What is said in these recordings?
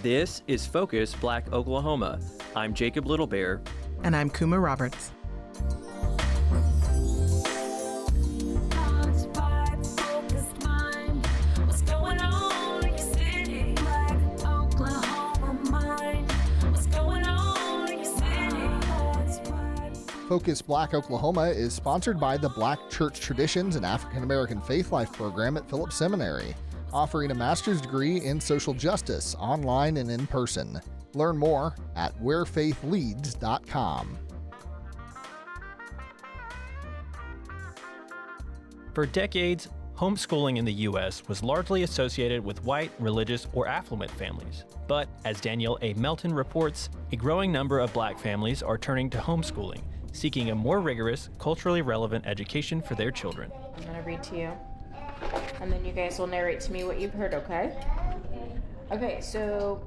This is Focus Black Oklahoma. I'm Jacob Littlebear. And I'm Kuma Roberts. Focus Black Oklahoma is sponsored by the Black Church Traditions and African American Faith Life program at Phillips Seminary, offering a master's degree in social justice online and in person. Learn more at wherefaithleads.com. For decades, homeschooling in the U.S. was largely associated with white, religious, or affluent families. But, as Danielle A. Melton reports, a growing number of black families are turning to homeschooling, seeking a more rigorous, culturally relevant education for their children. I'm going to read to you, and then you guys will narrate to me what you've heard, okay? Okay, so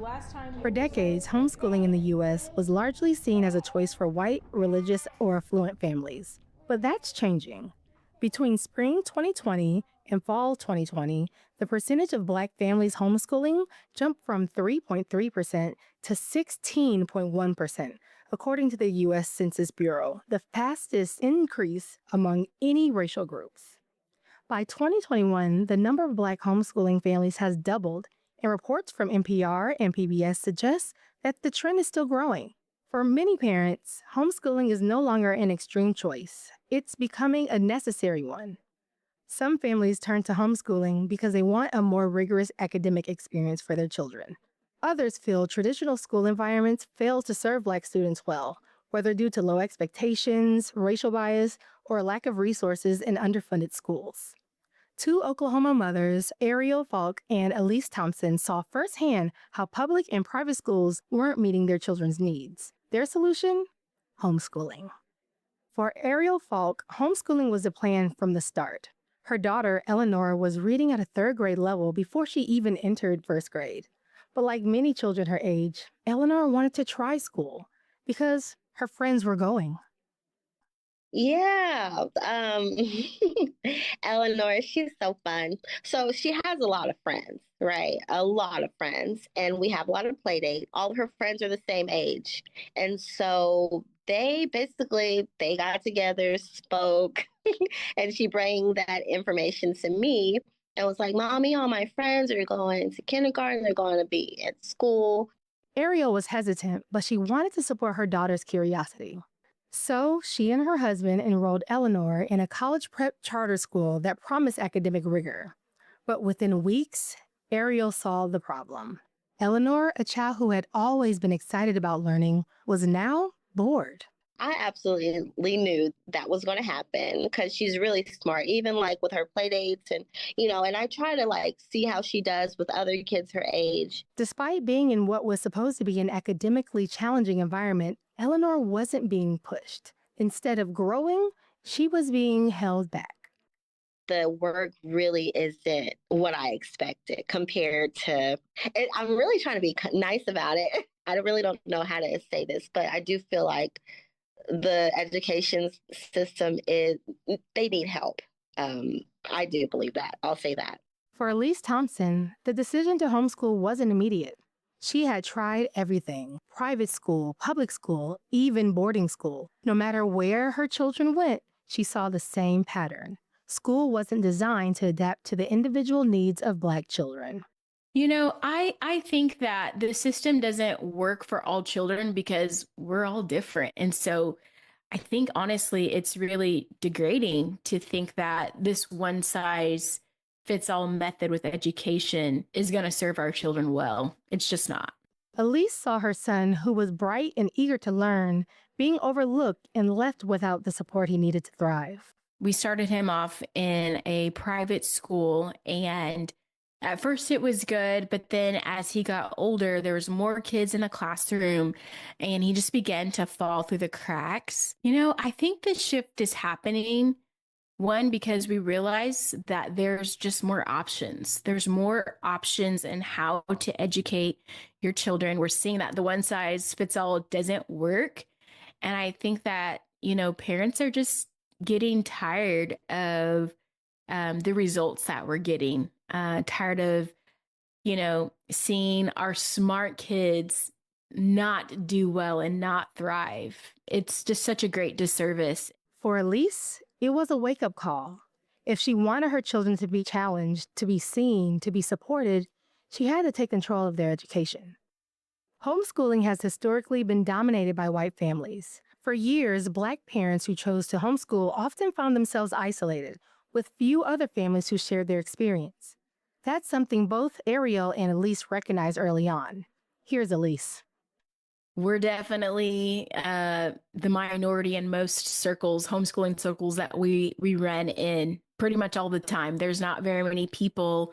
last time... For decades, homeschooling in the U.S. was largely seen as a choice for white, religious, or affluent families. But that's changing. Between spring 2020 and fall 2020, the percentage of black families homeschooling jumped from 3.3% to 16.1%, according to the U.S. Census Bureau, the fastest increase among any racial groups. By 2021, the number of black homeschooling families has doubled, and reports from NPR and PBS suggest that the trend is still growing. For many parents, homeschooling is no longer an extreme choice. It's becoming a necessary one. Some families turn to homeschooling because they want a more rigorous academic experience for their children. Others feel traditional school environments fail to serve black students well, whether due to low expectations, racial bias, or a lack of resources in underfunded schools. Two Oklahoma mothers, Ariel Falk and Elise Thompson, saw firsthand how public and private schools weren't meeting their children's needs. Their solution? Homeschooling. For Ariel Falk, homeschooling was the plan from the start. Her daughter, Eleanor, was reading at a third grade level before she even entered first grade. But like many children her age, Eleanor wanted to try school because her friends were going. Yeah. Eleanor, she's so fun. So she has a lot of friends, right? A lot of friends. And we have a lot of play dates. All of her friends are the same age. And so they got together, spoke, and she bring that information to me and was like, Mommy, all my friends are going to kindergarten. They're going to be at school. Ariel was hesitant, but she wanted to support her daughter's curiosity. So she and her husband enrolled Eleanor in a college prep charter school that promised academic rigor. But within weeks, Ariel saw the problem. Eleanor, a child who had always been excited about learning, was now bored. I absolutely knew that was going to happen because she's really smart, even like with her play dates and I try to see how she does with other kids her age. Despite being in what was supposed to be an academically challenging environment, Eleanor wasn't being pushed. Instead of growing, she was being held back. The work really isn't what I expected compared to, I'm really trying to be nice about it. I really don't know how to say this, but I do feel like the education system they need help. I do believe that. I'll say that. For Elise Thompson, the decision to homeschool wasn't immediate. She had tried everything: private school, public school, even boarding school. No matter where her children went, she saw the same pattern. School wasn't designed to adapt to the individual needs of Black children. I think that the system doesn't work for all children because we're all different. And so I think, honestly, it's really degrading to think that this one size fits all method with education is going to serve our children well. It's just not. Elise saw her son, who was bright and eager to learn, being overlooked and left without the support he needed to thrive. We started him off in a private school, and at first it was good, but then as he got older, there was more kids in the classroom and he just began to fall through the cracks. I think the shift is happening, one, because we realize that there's just more options. There's more options in how to educate your children. We're seeing that the one size fits all doesn't work. And I think that, parents are just getting tired of the results that we're getting. Tired of, seeing our smart kids not do well and not thrive. It's just such a great disservice. For Elise, it was a wake-up call. If she wanted her children to be challenged, to be seen, to be supported, she had to take control of their education. Homeschooling has historically been dominated by white families. For years, Black parents who chose to homeschool often found themselves isolated, with few other families who shared their experience. That's something both Ariel and Elise recognized early on. Here's Elise. We're definitely the minority in most circles, homeschooling circles that we run in pretty much all the time. There's not very many people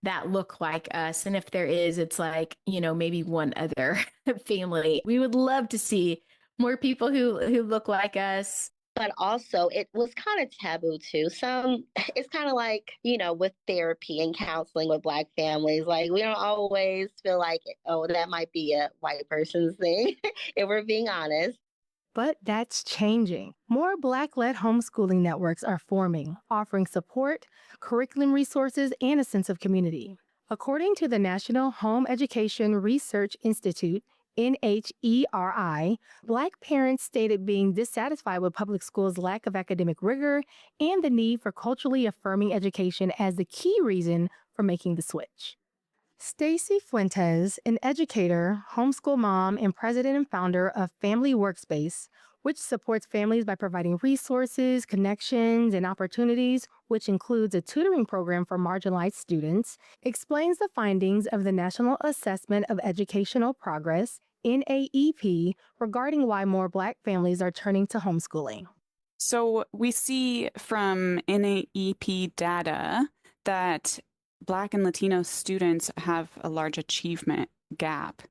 that look like us. And if there is, it's like, maybe one other family. We would love to see more people who look like us. But also, it was kind of taboo too. It's kind of like, with therapy and counseling with Black families, like we don't always feel like, oh, that might be a white person's thing, if we're being honest. But that's changing. More Black-led homeschooling networks are forming, offering support, curriculum resources, and a sense of community. According to the National Home Education Research Institute, NHERI, Black parents stated being dissatisfied with public schools' lack of academic rigor and the need for culturally affirming education as the key reason for making the switch. Stacie Fuentes, an educator, homeschool mom, and president and founder of Family Workspace, which supports families by providing resources, connections, and opportunities, which includes a tutoring program for marginalized students, explains the findings of the National Assessment of Educational Progress, NAEP, regarding why more Black families are turning to homeschooling. So we see from NAEP data that Black and Latino students have a large achievement gap.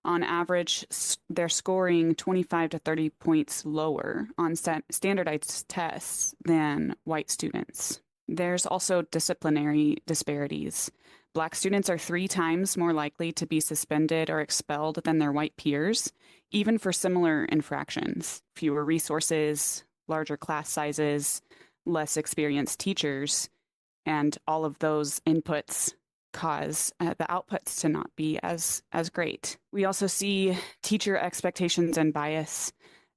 On average, they're scoring 25 to 30 points lower on standardized tests than white students. There's also disciplinary disparities. Black students are 3 times more likely to be suspended or expelled than their white peers, even for similar infractions. Fewer resources, larger class sizes, less experienced teachers, and all of those inputs cause the outputs to not be as great. We also see teacher expectations and bias.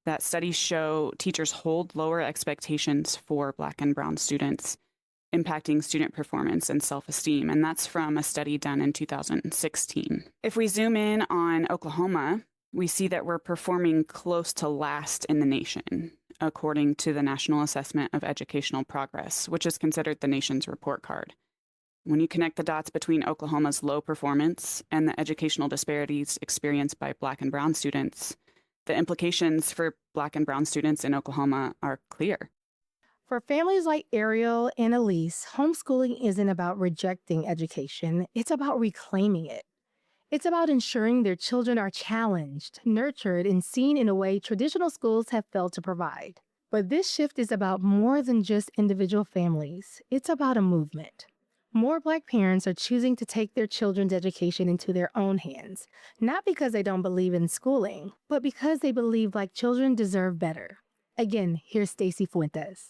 That studies show teachers hold lower expectations for Black and brown students, impacting student performance and self-esteem. And that's from a study done in 2016. If we zoom in on Oklahoma, we see that we're performing close to last in the nation, according to the National Assessment of Educational Progress, which is considered the nation's report card. When you connect the dots between Oklahoma's low performance and the educational disparities experienced by Black and brown students, the implications for Black and brown students in Oklahoma are clear. For families like Ariel and Elise, homeschooling isn't about rejecting education, it's about reclaiming it. It's about ensuring their children are challenged, nurtured, and seen in a way traditional schools have failed to provide. But this shift is about more than just individual families. It's about a movement. More Black parents are choosing to take their children's education into their own hands, not because they don't believe in schooling, but because they believe Black children deserve better. Again, here's Stacie Fuentes.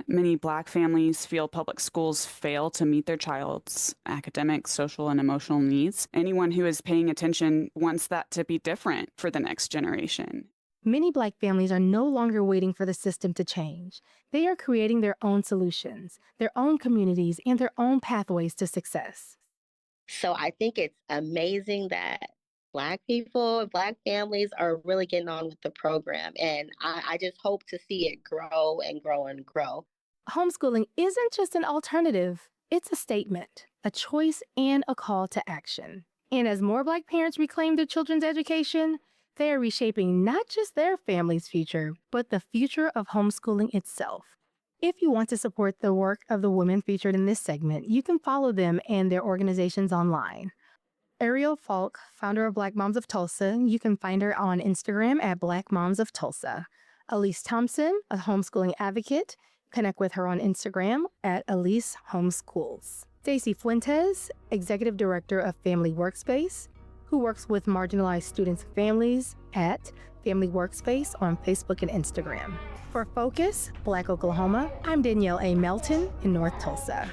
Many Black families feel public schools fail to meet their child's academic, social, and emotional needs. Anyone who is paying attention wants that to be different for the next generation. Many Black families are no longer waiting for the system to change. They are creating their own solutions, their own communities, and their own pathways to success. So I think it's amazing that Black people, Black families are really getting on with the program. And I just hope to see it grow and grow and grow. Homeschooling isn't just an alternative. It's a statement, a choice, and a call to action. And as more Black parents reclaim their children's education, they are reshaping not just their family's future, but the future of homeschooling itself. If you want to support the work of the women featured in this segment, you can follow them and their organizations online. Ariel Falk, founder of Black Moms of Tulsa, you can find her on Instagram at Black Moms of Tulsa. Elise Thompson, a homeschooling advocate, connect with her on Instagram at Elise Homeschools. Stacie Fuentes, executive director of Family Workspace, who works with marginalized students and families at Family Workspace on Facebook and Instagram. For Focus, Black Oklahoma, I'm Danielle A. Melton in North Tulsa.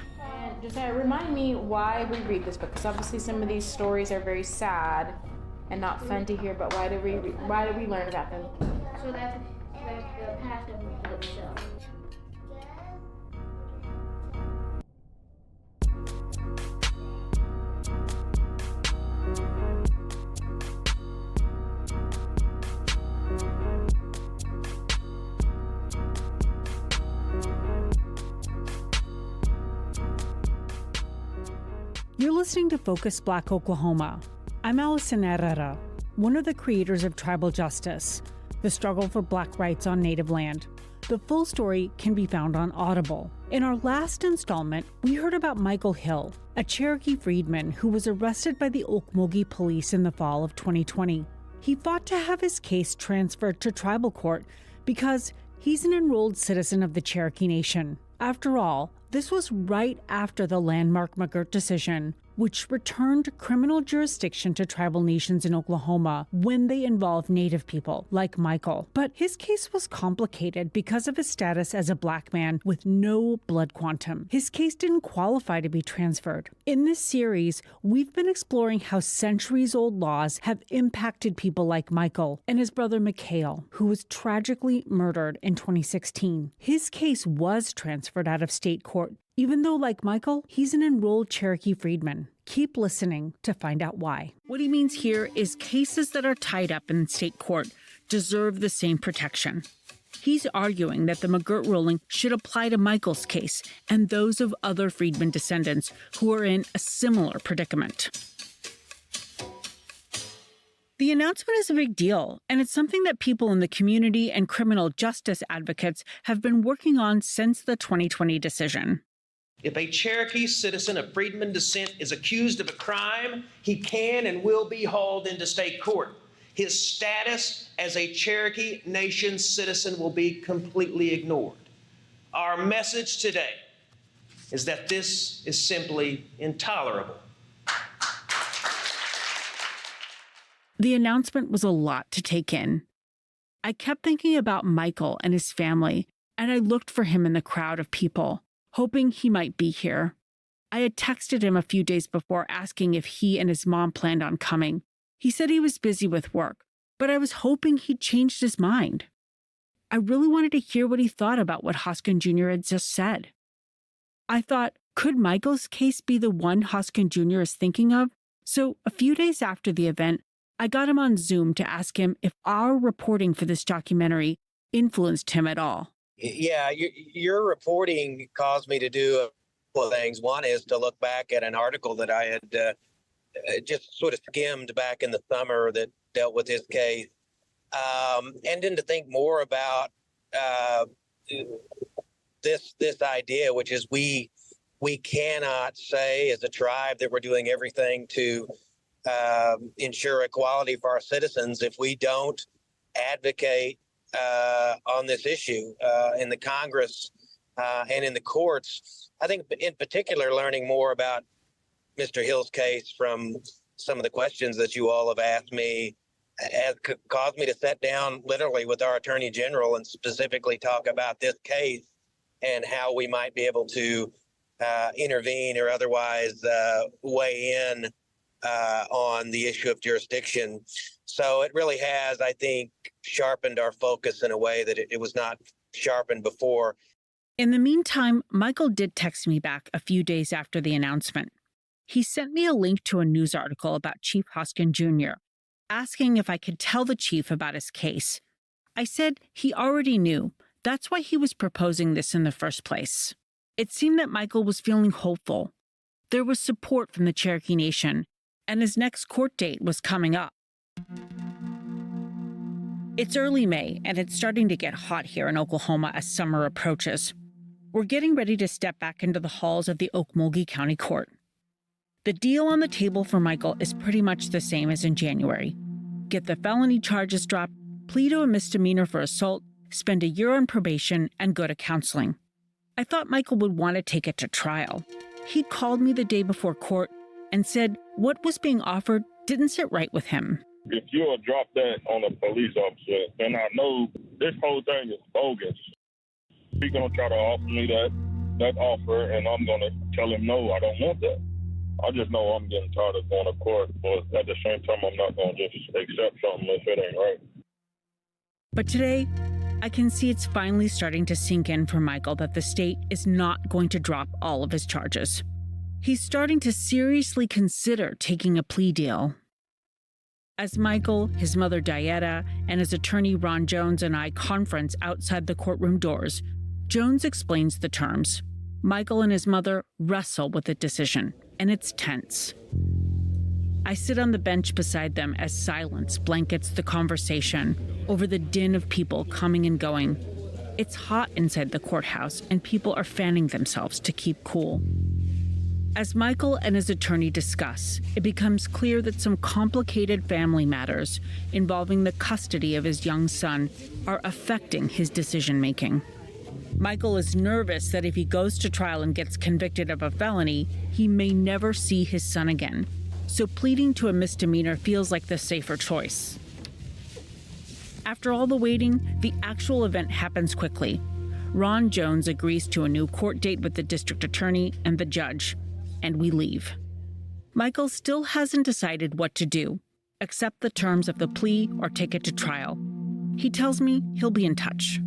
Josiah, remind me why we read this book, because obviously some of these stories are very sad and not fun to hear, but why do we learn about them? So that the past of itself. You're listening to Focus Black Oklahoma. I'm Allison Herrera, one of the creators of Tribal Justice, the struggle for Black rights on Native land. The full story can be found on Audible. In our last installment, we heard about Mikail Hill, a Cherokee Freedman who was arrested by the Okmulgee Police in the fall of 2020. He fought to have his case transferred to tribal court because he's an enrolled citizen of the Cherokee Nation. After all, this was right after the landmark McGirt decision, which returned criminal jurisdiction to tribal nations in Oklahoma when they involved Native people, like Mikail. But his case was complicated because of his status as a Black man with no blood quantum. His case didn't qualify to be transferred. In this series, we've been exploring how centuries-old laws have impacted people like Mikail and his brother Mikail, who was tragically murdered in 2016. His case was transferred out of state court, even though, like Mikail, he's an enrolled Cherokee Freedman. Keep listening to find out why. What he means here is cases that are tied up in state court deserve the same protection. He's arguing that the McGirt ruling should apply to Mikail's case and those of other Freedman descendants who are in a similar predicament. The announcement is a big deal, and it's something that people in the community and criminal justice advocates have been working on since the 2020 decision. If a Cherokee citizen of freedman descent is accused of a crime, he can and will be hauled into state court. His status as a Cherokee Nation citizen will be completely ignored. Our message today is that this is simply intolerable. The announcement was a lot to take in. I kept thinking about Mikail and his family, and I looked for him in the crowd of people, hoping he might be here. I had texted him a few days before asking if he and his mom planned on coming. He said he was busy with work, but I was hoping he'd changed his mind. I really wanted to hear what he thought about what Hoskin Jr. had just said. I thought, could Mikail's case be the one Hoskin Jr. is thinking of? So a few days after the event, I got him on Zoom to ask him if our reporting for this documentary influenced him at all. Yeah, your reporting caused me to do a couple of things. One is to look back at an article that I had just sort of skimmed back in the summer that dealt with his case, and then to think more about this idea, which is we cannot say as a tribe that we're doing everything to ensure equality for our citizens if we don't advocate on this issue in the Congress and in the courts. I think in particular, learning more about Mr. Hill's case from some of the questions that you all have asked me has caused me to sit down literally with our Attorney General and specifically talk about this case and how we might be able to intervene or otherwise weigh in on the issue of jurisdiction. So it really has, I think, sharpened our focus in a way that it was not sharpened before. In the meantime, Mikail did text me back a few days after the announcement. He sent me a link to a news article about Chief Hoskin Jr., asking if I could tell the chief about his case. I said he already knew. That's why he was proposing this in the first place. It seemed that Mikail was feeling hopeful. There was support from the Cherokee Nation, and his next court date was coming up. It's early May, and it's starting to get hot here in Oklahoma as summer approaches. We're getting ready to step back into the halls of the Okmulgee County Court. The deal on the table for Mikail is pretty much the same as in January. Get the felony charges dropped, plead to a misdemeanor for assault, spend a year on probation, and go to counseling. I thought Mikail would want to take it to trial. He called me the day before court and said what was being offered didn't sit right with him. If you'll drop that on a police officer, then I know this whole thing is bogus. He's going to try to offer me that offer, and I'm going to tell him, no, I don't want that. I just know I'm getting tired of going to court, but at the same time, I'm not going to just accept something if it ain't right. But today, I can see it's finally starting to sink in for Mikail that the state is not going to drop all of his charges. He's starting to seriously consider taking a plea deal. As Mikail, his mother Diana, and his attorney Ron Jones and I conference outside the courtroom doors, Jones explains the terms. Mikail and his mother wrestle with the decision, and it's tense. I sit on the bench beside them as silence blankets the conversation over the din of people coming and going. It's hot inside the courthouse, and people are fanning themselves to keep cool. As Mikail and his attorney discuss, it becomes clear that some complicated family matters involving the custody of his young son are affecting his decision-making. Mikail is nervous that if he goes to trial and gets convicted of a felony, he may never see his son again. So pleading to a misdemeanor feels like the safer choice. After all the waiting, the actual event happens quickly. Ron Jones agrees to a new court date with the district attorney and the judge, and we leave. Mikail still hasn't decided what to do, accept the terms of the plea or take it to trial. He tells me he'll be in touch.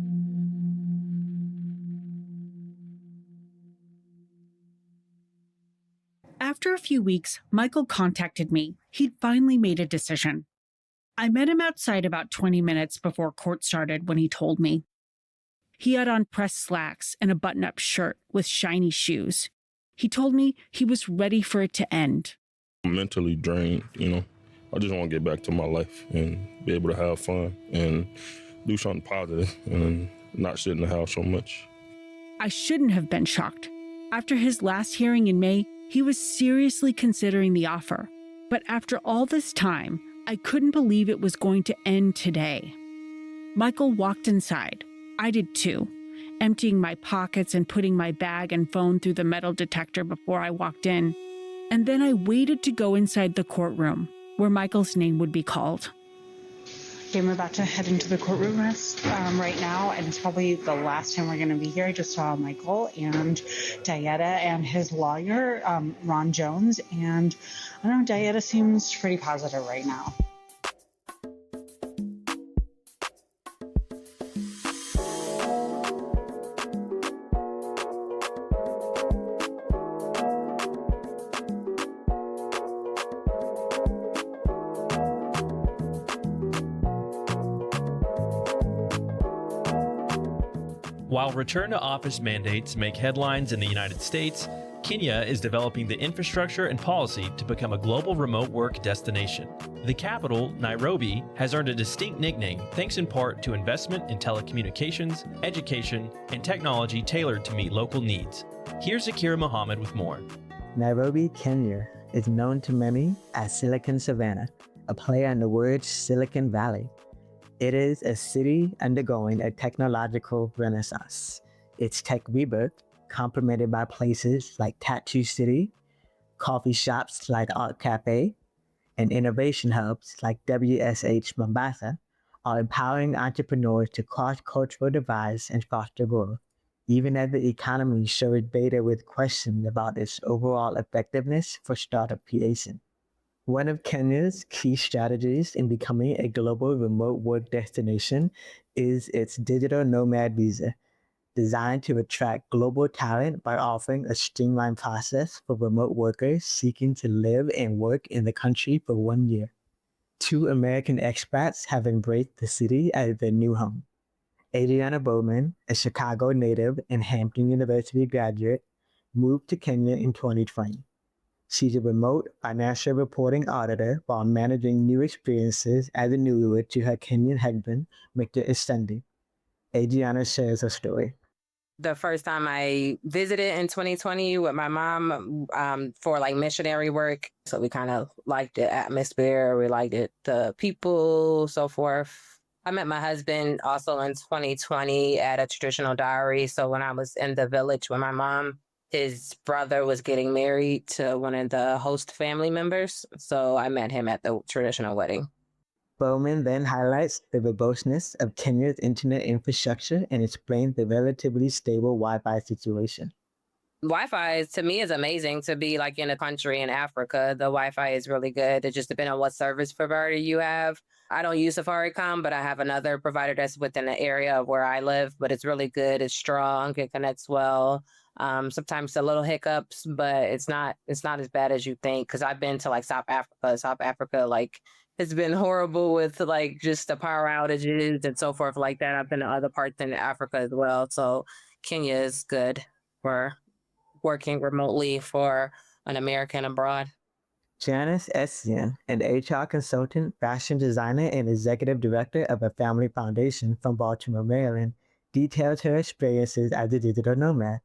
After a few weeks, Mikail contacted me. He'd finally made a decision. I met him outside about 20 minutes before court started when he told me. He had on pressed slacks and a button-up shirt with shiny shoes. He told me he was ready for it to end. I'm mentally drained, I just want to get back to my life and be able to have fun and do something positive and not sit in the house so much. I shouldn't have been shocked. After his last hearing in May, he was seriously considering the offer. But after all this time, I couldn't believe it was going to end today. Mikail walked inside. I did too, emptying my pockets and putting my bag and phone through the metal detector before I walked in. And then I waited to go inside the courtroom, where Mikail's name would be called. Okay, we're about to head into the courtroom right now, and it's probably the last time we're going to be here. I just saw Mikail and Diana and his lawyer, Ron Jones, and I don't know, Diana seems pretty positive right now. While return to office mandates make headlines in the United States, Kenya is developing the infrastructure and policy to become a global remote work destination. The capital, Nairobi, has earned a distinct nickname thanks in part to investment in telecommunications, education, and technology tailored to meet local needs. Here's Zaakirah Muhammad with more. Nairobi, Kenya is known to many as Silicon Savannah, a play on the word Silicon Valley. It is a city undergoing a technological renaissance. Its tech rebirth, complemented by places like Tattoo City, coffee shops like Art Cafe, and innovation hubs like WSH Mombasa, are empowering entrepreneurs to cross cultural divides and foster growth, even as the economy shows data with questions about its overall effectiveness for startup creation. One of Kenya's key strategies in becoming a global remote work destination is its digital nomad visa, designed to attract global talent by offering a streamlined process for remote workers seeking to live and work in the country for 1 year. 2 American expats have embraced the city as their new home. Adreanna Bowman, a Chicago native and Hampton University graduate, moved to Kenya in 2020. She's a remote financial reporting auditor while managing new experiences as a newlywed to her Kenyan husband, Mr. Estendi. Adreanna shares her story. The first time I visited in 2020 with my mom for like missionary work. So we kind of liked the atmosphere, we liked it, the people, so forth. I met my husband also in 2020 at a traditional dowry. So when I was in the village with my mom, his brother was getting married to one of the host family members. So I met him at the traditional wedding. Bowman then highlights the robustness of Kenya's internet infrastructure and explains the relatively stable Wi-Fi situation. Wi-Fi to me is amazing to be like in a country in Africa. The Wi-Fi is really good. It just depends on what service provider you have. I don't use Safaricom, but I have another provider that's within the area of where I live, but it's really good. It's strong. It connects well. Sometimes a little hiccups, but it's not as bad as you think. Cause I've been to like South Africa. South Africa, like it's been horrible with like just the power outages and so forth like that. I've been to other parts in Africa as well. So Kenya is good for working remotely for an American abroad. Janice Essian, an HR consultant, fashion designer, and executive director of a family foundation from Baltimore, Maryland, detailed her experiences as a digital nomad.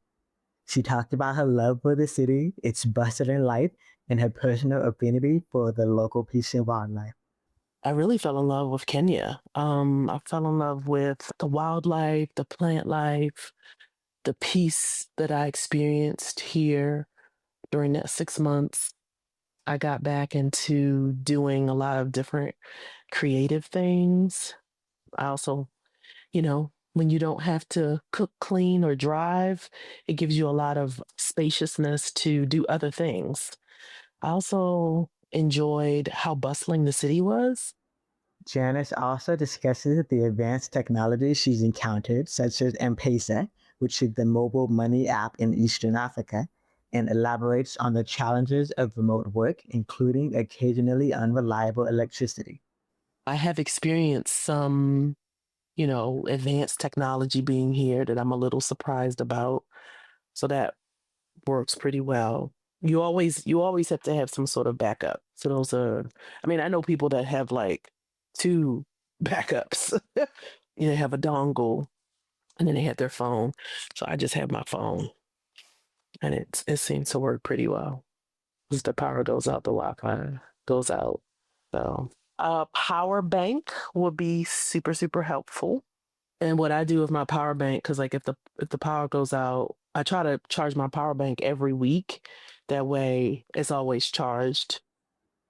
She talked about her love for the city, its bustling life, and her personal affinity for the local peace and wildlife. I really fell in love with Kenya. I fell in love with the wildlife, the plant life, the peace that I experienced here during that 6 months. I got back into doing a lot of different creative things. I also, when you don't have to cook, clean, or drive, it gives you a lot of spaciousness to do other things. I also enjoyed how bustling the city was. Janice also discusses the advanced technology she's encountered, such as M-Pesa, which is the mobile money app in Eastern Africa, and elaborates on the challenges of remote work, including occasionally unreliable electricity. I have experienced some, advanced technology being here that I'm a little surprised about. So that works pretty well. You always have to have some sort of backup. So those are, I know people that have like 2 backups. They have a dongle and then they have their phone. So I just have my phone and it seems to work pretty well. As the power goes out, the Wi-Fi goes out. So a power bank would be super, super helpful. And what I do with my power bank, because like if the power goes out, I try to charge my power bank every week. That way it's always charged.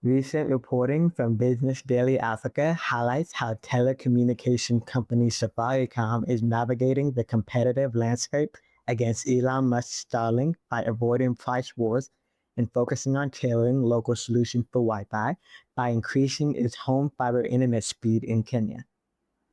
Recent reporting from Business Daily Africa highlights how telecommunication company Safaricom is navigating the competitive landscape against Elon Musk's Starlink by avoiding price wars and focusing on tailoring local solutions for Wi-Fi by increasing its home fiber internet speed in Kenya.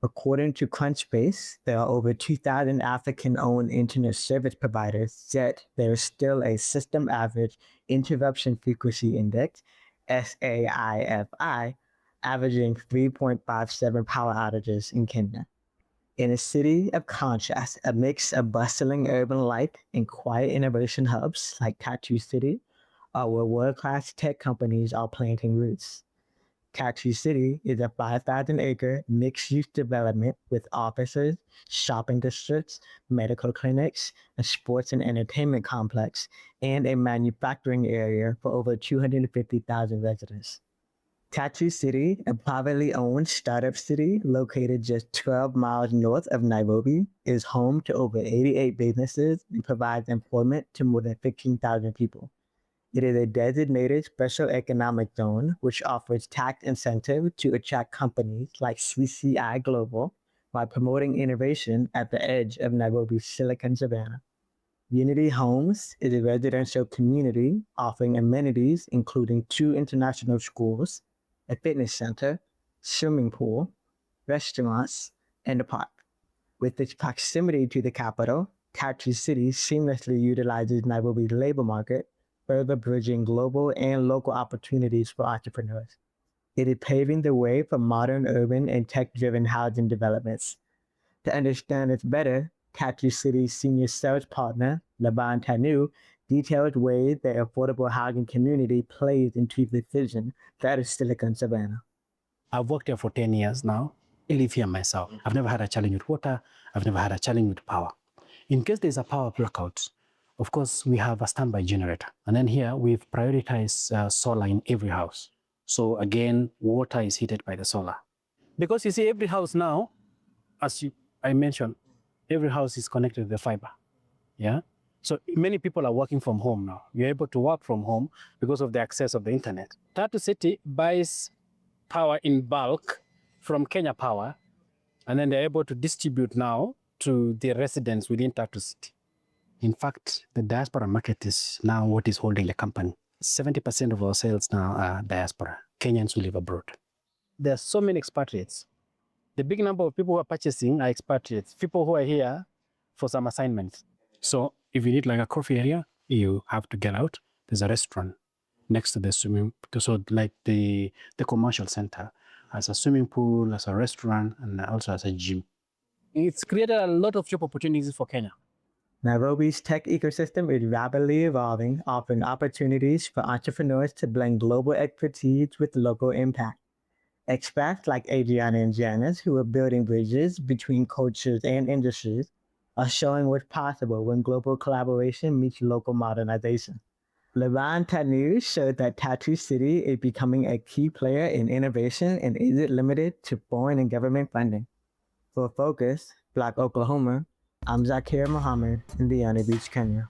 According to Crunchbase, there are over 2,000 African-owned internet service providers, yet there is still a system average interruption frequency index, SAIFI, averaging 3.57 power outages in Kenya. In a city of contrast, a mix of bustling urban life and quiet innovation hubs like Katu City are where world-class tech companies are planting roots. Katu City is a 5,000-acre mixed-use development with offices, shopping districts, medical clinics, a sports and entertainment complex, and a manufacturing area for over 250,000 residents. Katu City, a privately owned startup city located just 12 miles north of Nairobi, is home to over 88 businesses and provides employment to more than 15,000 people. It is a designated special economic zone, which offers tax incentive to attract companies like CCI Global while promoting innovation at the edge of Nairobi's Silicon Savannah. Unity Homes is a residential community offering amenities including 2 international schools, a fitness center, swimming pool, restaurants, and a park. With its proximity to the capital, Katu City seamlessly utilizes Nairobi's labor market, further bridging global and local opportunities for entrepreneurs. It is paving the way for modern urban and tech-driven housing developments. To understand this better, Katu City's senior sales partner, Laban Tanu, detailed ways the affordable housing community plays into the vision that is Silicon Savannah. I've worked here for 10 years now. I live here myself. I've never had a challenge with water. I've never had a challenge with power. In case there's a power blackout, of course, we have a standby generator. And then here we've prioritized solar in every house. So again, water is heated by the solar. Because you see, every house now, I mentioned, every house is connected to the fiber. Yeah. So many people are working from home now. You're able to work from home because of the access of the internet. Katu City buys power in bulk from Kenya Power, and then they're able to distribute now to the residents within Tatu City. In fact, the diaspora market is now what is holding the company. 70% of our sales now are diaspora, Kenyans who live abroad. There are so many expatriates. The big number of people who are purchasing are expatriates, people who are here for some assignments. So if you need like a coffee area, you have to get out. There's a restaurant next to the swimming, so like the commercial center has a swimming pool, as a restaurant, and also as a gym. It's created a lot of job opportunities for Kenya. Nairobi's tech ecosystem is rapidly evolving, offering opportunities for entrepreneurs to blend global expertise with local impact. Expats like Adreanna and Janice, who are building bridges between cultures and industries, are showing what's possible when global collaboration meets local modernization. Levon Tanu showed that Tatu City is becoming a key player in innovation and isn't limited to foreign and government funding. For Focus, Black Oklahoma, I'm Zaakirah Muhammad in Diana Beach, Kenya.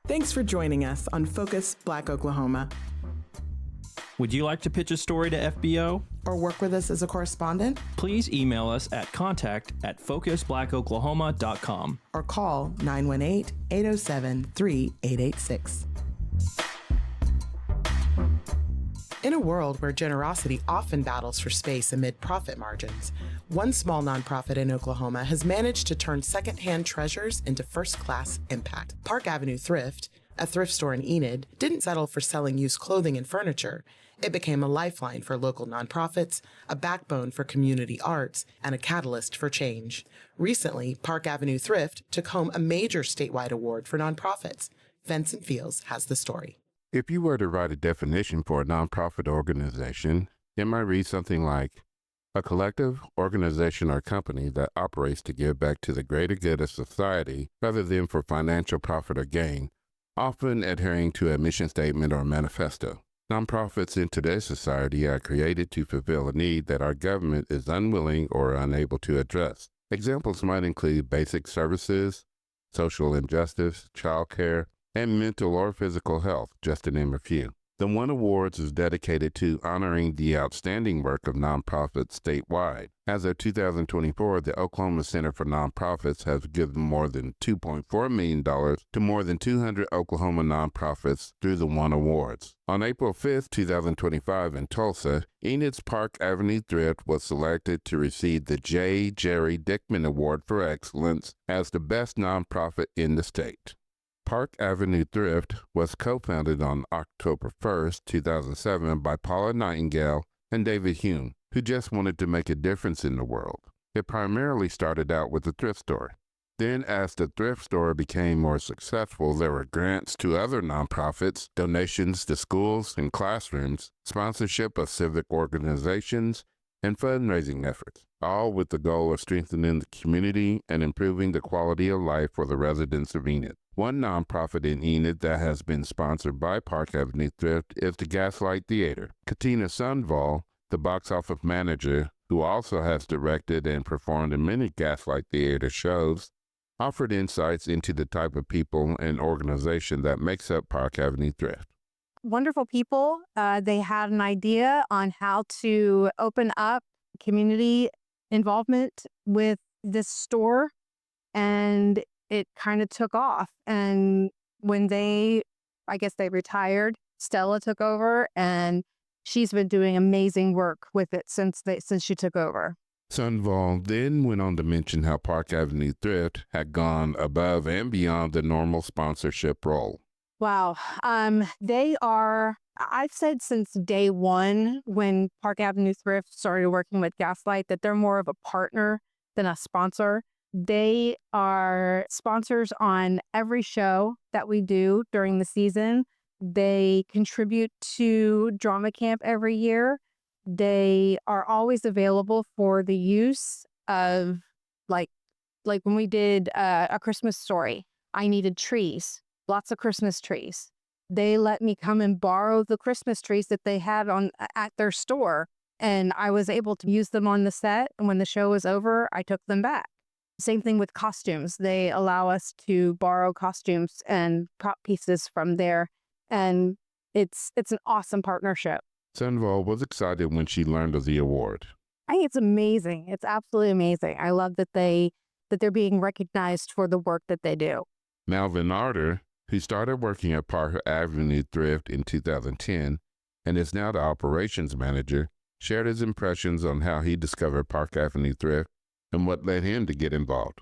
Thanks for joining us on Focus Black Oklahoma. Would you like to pitch a story to FBO? Or work with us as a correspondent? Please email us at contact@focusblackoklahoma.com. Or call 918-807-3886. In a world where generosity often battles for space amid profit margins, one small nonprofit in Oklahoma has managed to turn secondhand treasures into first-class impact. Park Avenue Thrift, a thrift store in Enid, didn't settle for selling used clothing and furniture. It became a lifeline for local nonprofits, a backbone for community arts, and a catalyst for change. Recently, Park Avenue Thrift took home a major statewide award for nonprofits. Venson Fields has the story. If you were to write a definition for a nonprofit organization, it might read something like, a collective, organization, or company that operates to give back to the greater good of society rather than for financial profit or gain, often adhering to a mission statement or manifesto. Nonprofits in today's society are created to fulfill a need that our government is unwilling or unable to address. Examples might include basic services, social injustice, childcare, and mental or physical health, just to name a few. The One Awards is dedicated to honoring the outstanding work of nonprofits statewide. As of 2024, the Oklahoma Center for Nonprofits has given more than $2.4 million to more than 200 Oklahoma nonprofits through the One Awards. On April 5, 2025 in Tulsa, Enid's Park Avenue Thrift was selected to receive the J. Jerry Dickman Award for Excellence as the best nonprofit in the state. Park Avenue Thrift was co-founded on October 1st, 2007 by Paula Nightingale and David Hume, who just wanted to make a difference in the world. It primarily started out with a thrift store. Then, as the thrift store became more successful, there were grants to other nonprofits, donations to schools and classrooms, sponsorship of civic organizations, and fundraising efforts, all with the goal of strengthening the community and improving the quality of life for the residents of Enid. One nonprofit in Enid that has been sponsored by Park Avenue Thrift is the Gaslight Theater. Katina Sundvall, the box office manager, who also has directed and performed in many Gaslight Theater shows, offered insights into the type of people and organization that makes up Park Avenue Thrift. Wonderful people. They had an idea on how to open up community involvement with this store, and it kind of took off. And when they retired, Stella took over, and she's been doing amazing work with it since she took over. Sundvall then went on to mention how Park Avenue Thrift had gone above and beyond the normal sponsorship role. Wow. I've said since day one when Park Avenue Thrift started working with Gaslight that they're more of a partner than a sponsor. They are sponsors on every show that we do during the season. They contribute to drama camp every year. They are always available for the use of like when we did A Christmas Story. I needed trees, lots of Christmas trees. They let me come and borrow the Christmas trees that they had at their store, and I was able to use them on the set. And when the show was over, I took them back. Same thing with costumes. They allow us to borrow costumes and prop pieces from there. And it's an awesome partnership. Sunval was excited when she learned of the award. I think it's amazing. It's absolutely amazing. I love that they're being recognized for the work that they do. Malvin Arter, who started working at Park Avenue Thrift in 2010 and is now the operations manager, shared his impressions on how he discovered Park Avenue Thrift and what led him to get involved.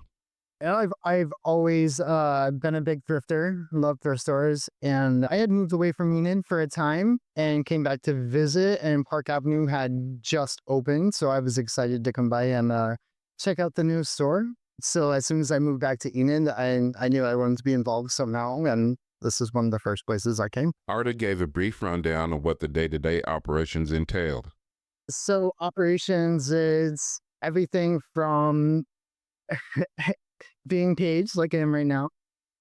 I've always been a big thrifter, loved thrift stores, and I had moved away from Enid for a time and came back to visit, and Park Avenue had just opened, so I was excited to come by and check out the new store. So as soon as I moved back to Enid, I knew I wanted to be involved somehow, and this is one of the first places I came. Arter gave a brief rundown of what the day-to-day operations entailed. So operations is everything from being paged like I am right now.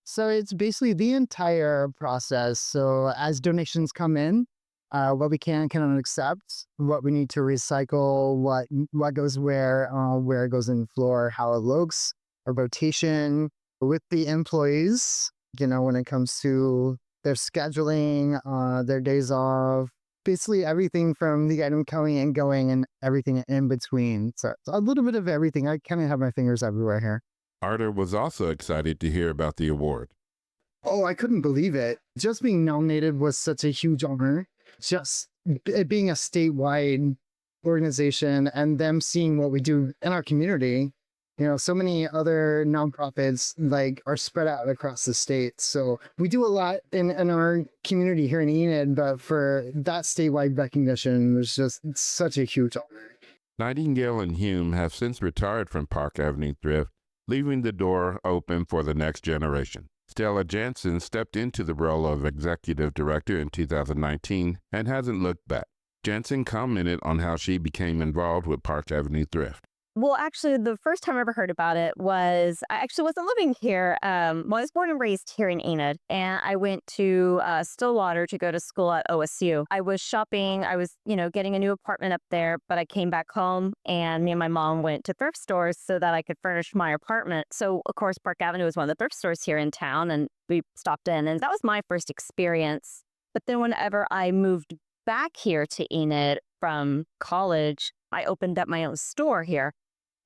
So it's basically the entire process. So as donations come in, what we cannot accept, what we need to recycle, what goes where it goes in the floor, how it looks, a rotation with the employees, when it comes to their scheduling, their days off, basically everything from the item coming and going and everything in between. So it's a little bit of everything. I kind of have my fingers everywhere here. Arter was also excited to hear about the award. Oh, I couldn't believe it. Just being nominated was such a huge honor. Just it being a statewide organization and them seeing what we do in our community. So many other nonprofits are spread out across the state. So we do a lot in our community here in Enid, but for that statewide recognition was just such a huge honor. Nightingale and Hume have since retired from Park Avenue Thrift, leaving the door open for the next generation. Stella Jansen stepped into the role of executive director in 2019 and hasn't looked back. Jansen commented on how she became involved with Park Avenue Thrift. Well, actually, the first time I ever heard about it was, I actually wasn't living here. I was born and raised here in Enid, and I went to Stillwater to go to school at OSU. I was shopping. I was, getting a new apartment up there, but I came back home, and me and my mom went to thrift stores so that I could furnish my apartment. So, of course, Park Avenue was one of the thrift stores here in town, and we stopped in, and that was my first experience. But then whenever I moved back here to Enid from college, I opened up my own store here.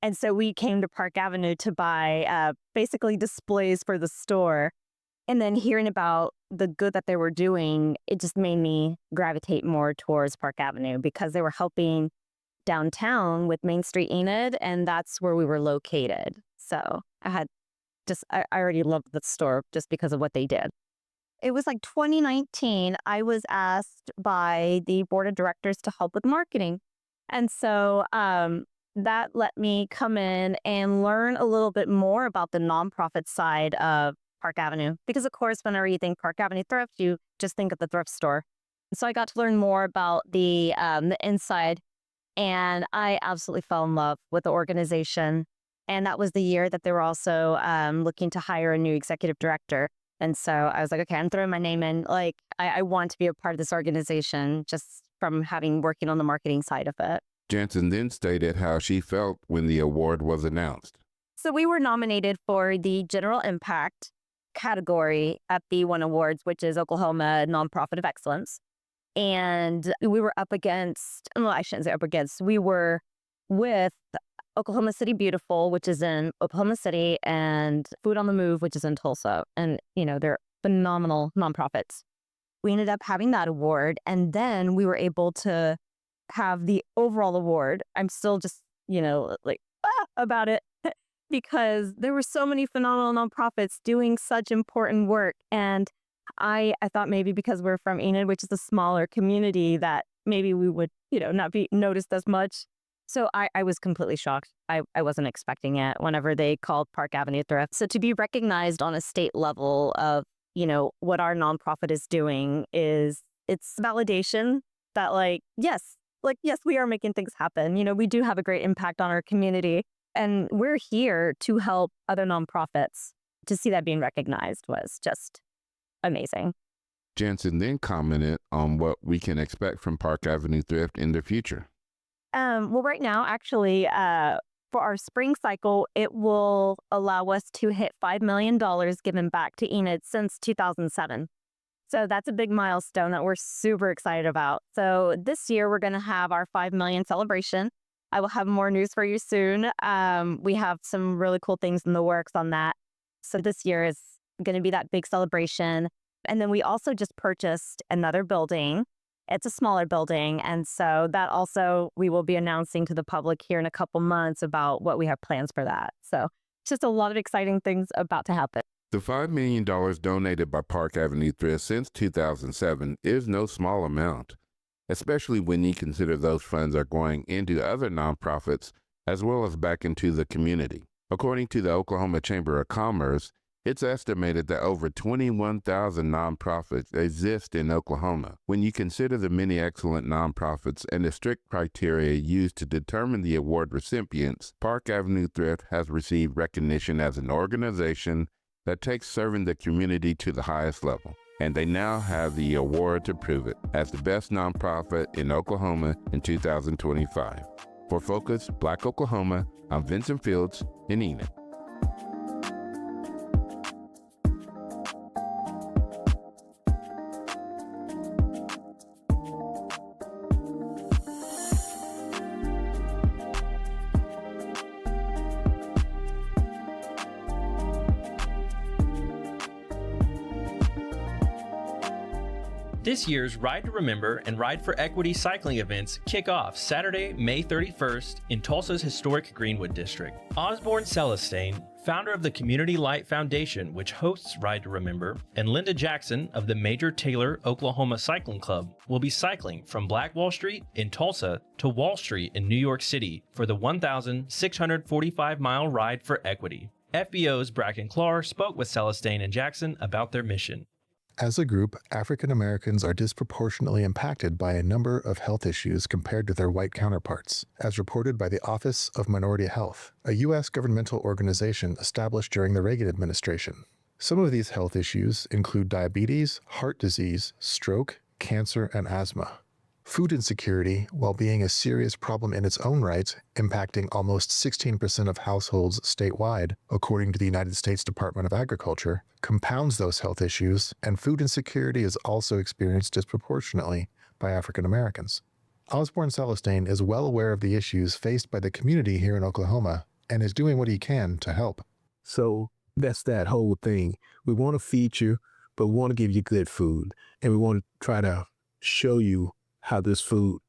And so we came to Park Avenue to buy basically displays for the store. And then hearing about the good that they were doing, it just made me gravitate more towards Park Avenue because they were helping downtown with Main Street Enid, and that's where we were located. So I already loved the store just because of what they did. It was 2019, I was asked by the board of directors to help with marketing. And so that let me come in and learn a little bit more about the nonprofit side of Park Avenue. Because, of course, whenever you think Park Avenue Thrift, you just think of the thrift store. So I got to learn more about the inside, and I absolutely fell in love with the organization. And that was the year that they were also looking to hire a new executive director. And so I was like, okay, I'm throwing my name in. I want to be a part of this organization just from working on the marketing side of it. Jansen then stated how she felt when the award was announced. So we were nominated for the General Impact category at the One Awards, which is Oklahoma Nonprofit of Excellence. And we were up against, well, I shouldn't say up against, we were with Oklahoma City Beautiful, which is in Oklahoma City, and Food on the Move, which is in Tulsa. And, they're phenomenal nonprofits. We ended up having that award, and then we were able to have the overall award. I'm still just, about it because there were so many phenomenal nonprofits doing such important work. And I thought maybe because we're from Enid, which is a smaller community, that maybe we would, not be noticed as much. So I was completely shocked. I wasn't expecting it whenever they called Park Avenue Thrift. So to be recognized on a state level of, what our nonprofit is doing it's validation that yes, we are making things happen. We do have a great impact on our community, and we're here to help other nonprofits. To see that being recognized was just amazing. Jansen then commented on what we can expect from Park Avenue Thrift in the future. Well, right now, actually, for our spring cycle, it will allow us to hit $5 million given back to Enid since 2007. So that's a big milestone that we're super excited about. So this year we're going to have our 5 million celebration. I will have more news for you soon. We have some really cool things in the works on that. So this year is going to be that big celebration. And then we also just purchased another building. It's a smaller building. And so that also we will be announcing to the public here in a couple months about what we have plans for that. So just a lot of exciting things about to happen. The $5 million donated by Park Avenue Thrift since 2007 is no small amount, especially when you consider those funds are going into other nonprofits as well as back into the community. According to the Oklahoma Chamber of Commerce, it's estimated that over 21,000 nonprofits exist in Oklahoma. When you consider the many excellent nonprofits and the strict criteria used to determine the award recipients, Park Avenue Thrift has received recognition as an organization that takes serving the community to the highest level. And they now have the award to prove it as the best nonprofit in Oklahoma in 2025. For Focus Black Oklahoma, I'm Venson Fields in Enid. This year's Ride to Remember and Ride for Equity cycling events kick off Saturday, May 31st in Tulsa's historic Greenwood District. Osborne Celestain, founder of the Community Light Foundation, which hosts Ride to Remember, and Linda Jackson of the Major Taylor Oklahoma Cycling Club will be cycling from Black Wall Street in Tulsa to Wall Street in New York City for the 1,645-mile Ride for Equity. FBO's Bracken spoke with Celestain and Jackson about their mission. As a group, African Americans are disproportionately impacted by a number of health issues compared to their white counterparts, as reported by the Office of Minority Health, a U.S. governmental organization established during the Reagan administration. Some of these health issues include diabetes, heart disease, stroke, cancer, and asthma. Food insecurity, while being a serious problem in its own right, impacting almost 16% of households statewide, according to the United States Department of Agriculture, compounds those health issues, and food insecurity is also experienced disproportionately by African Americans. Osborne Celestain is well aware of the issues faced by the community here in Oklahoma and is doing what he can to help. So that's that whole thing. We want to feed you, but we want to give you good food, and we want to try to show you how this food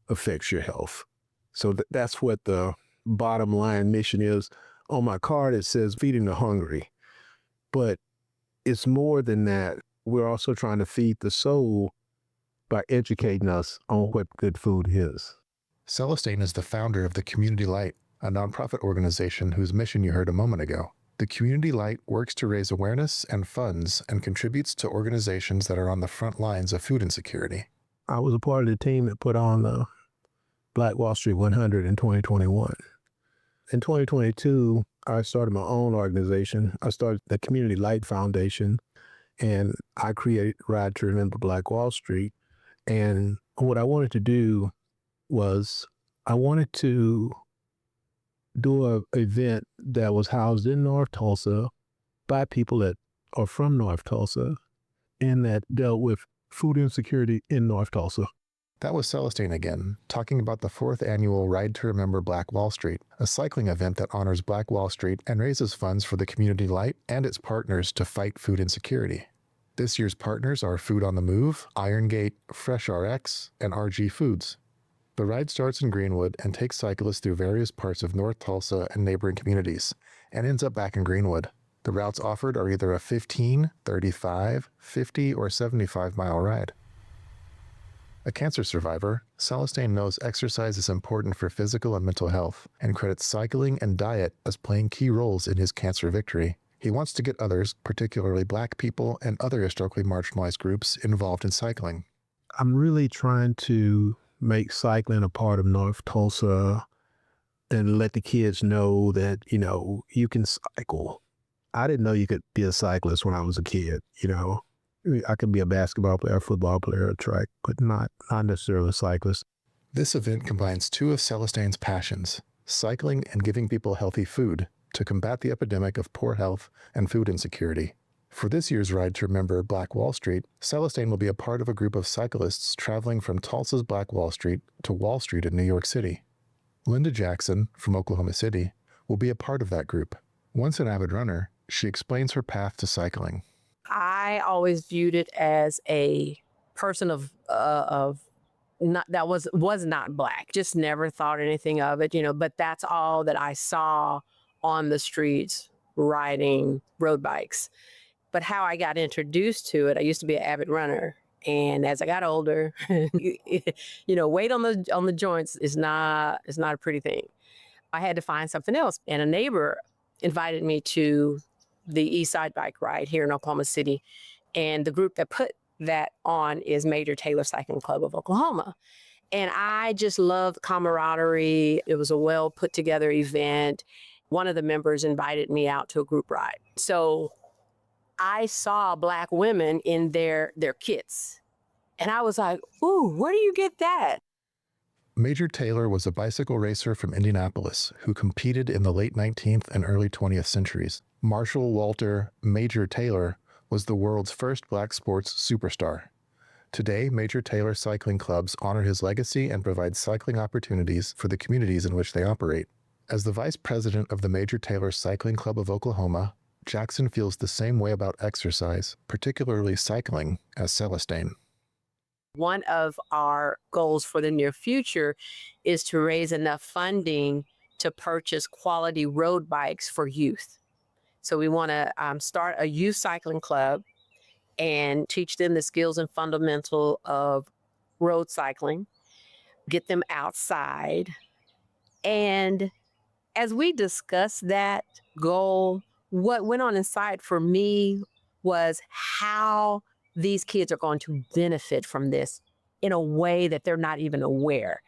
affects your health. So that's what the bottom line mission is. On my card, it says feeding the hungry, but it's more than that. We're also trying to feed the soul by educating us on what good food is. Celestain is the founder of the Community Light, a nonprofit organization whose mission you heard a moment ago. The Community Light works to raise awareness and funds and contributes to organizations that are on the front lines of food insecurity. I was a part of the team that put on the Black Wall Street 100 in 2021. In 2022, I started my own organization. I started the Community Light Foundation, and I created Ride to Remember Black Wall Street. And what I wanted to do was I wanted to do an event that was housed in North Tulsa by people that are from North Tulsa and that dealt with food insecurity in North Tulsa. That was Celestain again, talking about the 4th annual Ride to Remember Black Wall Street, a cycling event that honors Black Wall Street and raises funds for the Community Light and its partners to fight food insecurity. This year's partners are Food on the Move, Iron Gate, Fresh RX, and RG Foods. The ride starts in Greenwood and takes cyclists through various parts of North Tulsa and neighboring communities, and ends up back in Greenwood. The routes offered are either a 15, 35, 50, or 75-mile ride. A cancer survivor, Celestain knows exercise is important for physical and mental health, and credits cycling and diet as playing key roles in his cancer victory. He wants to get others, particularly Black people and other historically marginalized groups, involved in cycling. I'm really trying to make cycling a part of North Tulsa and let the kids know that, you can cycle. I didn't know you could be a cyclist when I was a kid, I could be a basketball player, a football player, a track, but not necessarily a cyclist. This event combines two of Celestain's passions, cycling and giving people healthy food, to combat the epidemic of poor health and food insecurity. For this year's Ride to Remember Black Wall Street, Celestain will be a part of a group of cyclists traveling from Tulsa's Black Wall Street to Wall Street in New York City. Linda Jackson, from Oklahoma City, will be a part of that group. Once an avid runner, she explains her path to cycling. I always viewed it as a person of not that was not Black. Just never thought anything of it, but that's all that I saw on the streets riding road bikes. But how I got introduced to it, I used to be an avid runner. And as I got older, weight on the joints is not a pretty thing. I had to find something else. And a neighbor invited me to the East Side Bike Ride here in Oklahoma City. And the group that put that on is Major Taylor Cycling Club of Oklahoma. And I just loved camaraderie. It was a well put together event. One of the members invited me out to a group ride. So I saw Black women in their kits. And I was like, ooh, where do you get that? Major Taylor was a bicycle racer from Indianapolis who competed in the late 19th and early 20th centuries. Marshall Walter Major Taylor was the world's first Black sports superstar. Today, Major Taylor cycling clubs honor his legacy and provide cycling opportunities for the communities in which they operate. As the vice president of the Major Taylor Cycling Club of Oklahoma, Jackson feels the same way about exercise, particularly cycling, as Celestain. One of our goals for the near future is to raise enough funding to purchase quality road bikes for youth. So we want to start a youth cycling club and teach them the skills and fundamental of road cycling, get them outside. And as we discussed that goal, what went on inside for me was how these kids are going to benefit from this in a way that they're not even aware.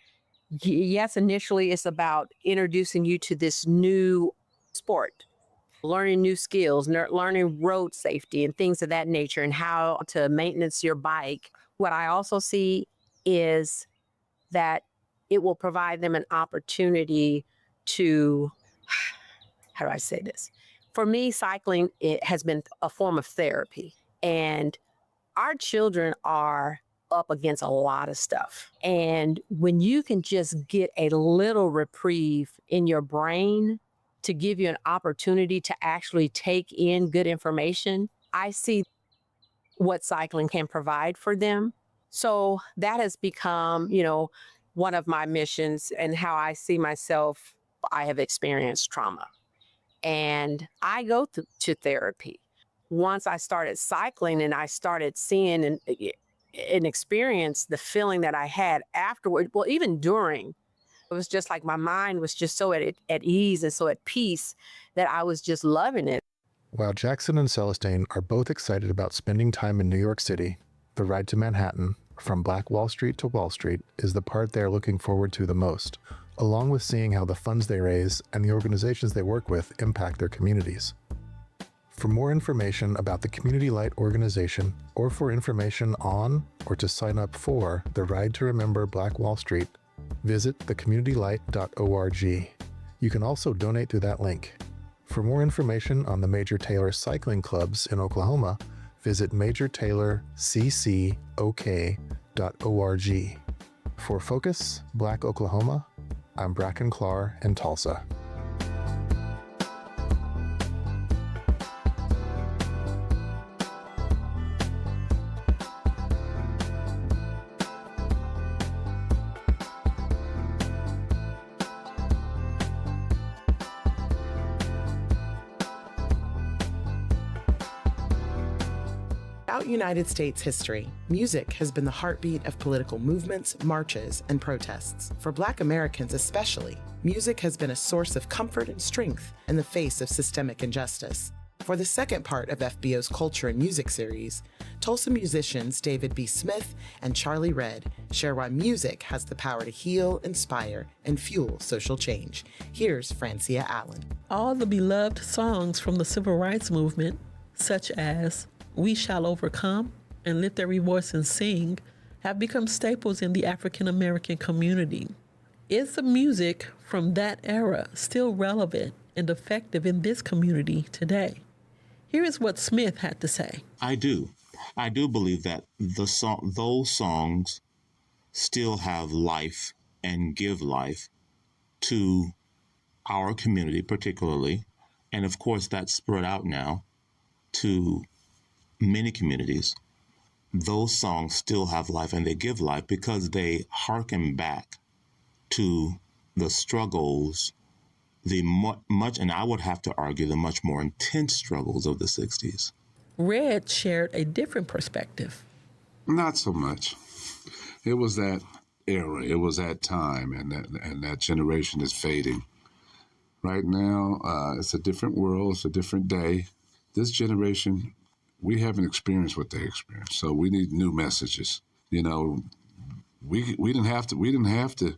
Yes, initially it's about introducing you to this new sport, learning new skills, learning road safety and things of that nature and how to maintenance your bike. What I also see is that it will provide them an opportunity to, how do I say this? For me, cycling, it has been a form of therapy. And our children are up against a lot of stuff. And when you can just get a little reprieve in your brain to give you an opportunity to actually take in good information, I see what cycling can provide for them. So that has become, one of my missions and how I see myself. I have experienced trauma and I go to therapy. Once I started cycling and I started seeing and experience the feeling that I had afterward, well, even during, it was just like my mind was just so at ease and so at peace that I was just loving it. While Jackson and Celestain are both excited about spending time in New York City, the ride to Manhattan, from Black Wall Street to Wall Street, is the part they're looking forward to the most, along with seeing how the funds they raise and the organizations they work with impact their communities. For more information about the Community Light organization, or for information on or to sign up for the Ride to Remember Black Wall Street, visit thecommunitylight.org. You can also donate through that link. For more information on the Major Taylor Cycling Clubs in Oklahoma, visit majortaylorccok.org. For Focus Black Oklahoma, I'm Bracken Clark in Tulsa. Throughout United States history, music has been the heartbeat of political movements, marches, and protests. For Black Americans especially, music has been a source of comfort and strength in the face of systemic injustice. For the second part of FBO's Culture and Music series, Tulsa musicians David B. Smith and Charlie Redd share why music has the power to heal, inspire, and fuel social change. Here's Francia Allen. All the beloved songs from the Civil Rights Movement, such as We Shall Overcome and Lift Every Voice and Sing, have become staples in the African American community. Is the music from that era still relevant and effective in this community today? Here is what Smith had to say. I do believe that those songs still have life and give life to our community particularly. And of course, that's spread out now to many communities. Those songs still have life and they give life because they hearken back to the struggles, the much, and I would have to argue, the much more intense struggles of the 60s. Red shared a different perspective. Not so much. It was that era, it was that time, and that generation is fading. Right now, it's a different world, it's a different day. This generation, we haven't experienced what they experienced, so we need new messages. You know, we didn't have to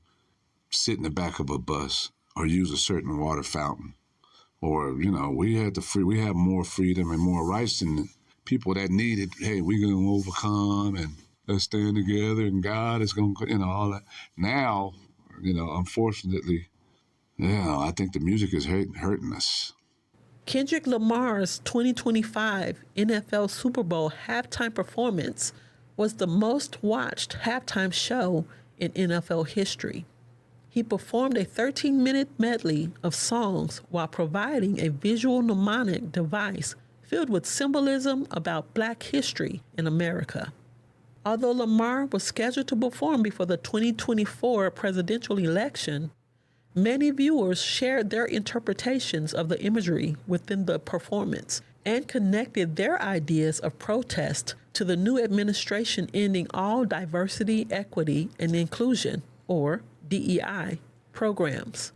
sit in the back of a bus or use a certain water fountain, or we had more freedom and more rights than people that needed. Hey, we're gonna overcome and let's stand together, and God is gonna, all that. Now, unfortunately, I think the music is hurting us. Kendrick Lamar's 2025 NFL Super Bowl halftime performance was the most watched halftime show in NFL history. He performed a 13-minute medley of songs while providing a visual mnemonic device filled with symbolism about Black history in America. Although Lamar was scheduled to perform before the 2024 presidential election, many viewers shared their interpretations of the imagery within the performance and connected their ideas of protest to the new administration ending all diversity, equity, and inclusion, or DEI, programs.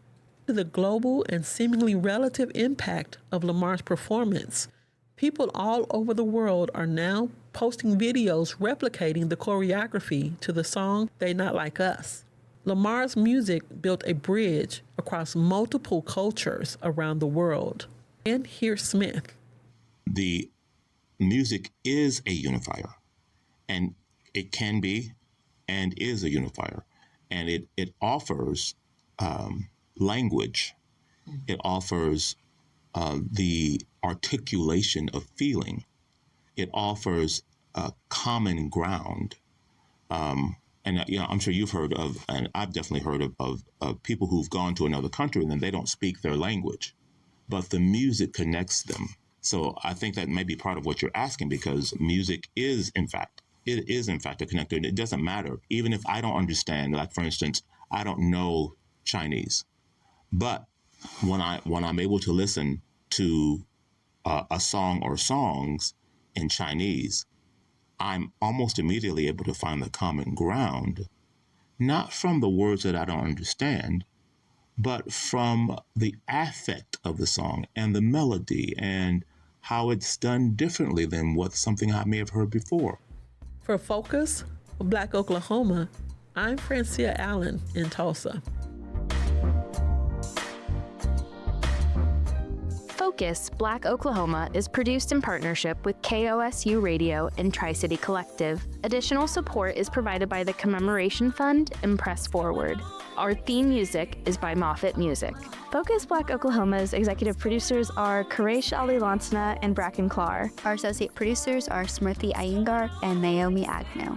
The global and seemingly relative impact of Lamar's performance, people all over the world are now posting videos replicating the choreography to the song They Not Like Us. Lamar's music built a bridge across multiple cultures around the world. And here's Smith. The music is a unifier, and it can be and is a unifier. And it offers language. It offers the articulation of feeling. It offers common ground. And I'm sure you've heard of, and I've definitely heard of people who've gone to another country and then they don't speak their language, but the music connects them. So I think that may be part of what you're asking, because music is, in fact, a connector. It doesn't matter. Even if I don't understand, like for instance, I don't know Chinese, but when I'm able to listen to a song or songs in Chinese, I'm almost immediately able to find the common ground, not from the words that I don't understand, but from the affect of the song and the melody and how it's done differently than something I may have heard before. For Focus Black Oklahoma, I'm Francia Allen in Tulsa. Focus Black Oklahoma is produced in partnership with KOSU Radio and Tri-City Collective. Additional support is provided by the Commemoration Fund and Press Forward. Our theme music is by Moffat Music. Focus Black Oklahoma's executive producers are Quresh Ali Lansana and Bracken Clark. Our associate producers are Smriti Iyengar and Naomi Agnew.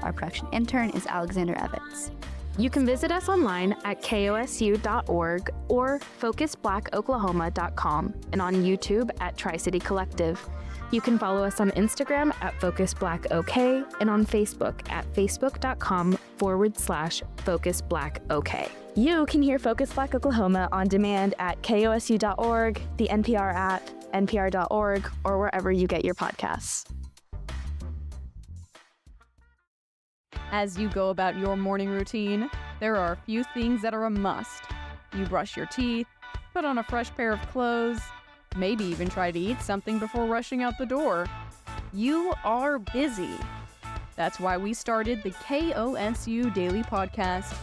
Our production intern is Alexander Evans. You can visit us online at kosu.org or focusblackoklahoma.com and on YouTube at Tri-City Collective. You can follow us on Instagram at FocusBlackOK and on Facebook at facebook.com/FocusBlackOK. You can hear Focus Black Oklahoma on demand at kosu.org, the NPR app, npr.org, or wherever you get your podcasts. As you go about your morning routine, there are a few things that are a must. You brush your teeth, put on a fresh pair of clothes, maybe even try to eat something before rushing out the door. You are busy. That's why we started the KOSU Daily Podcast,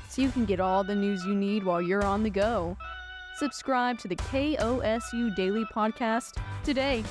so you can get all the news you need while you're on the go. Subscribe to the KOSU Daily Podcast today.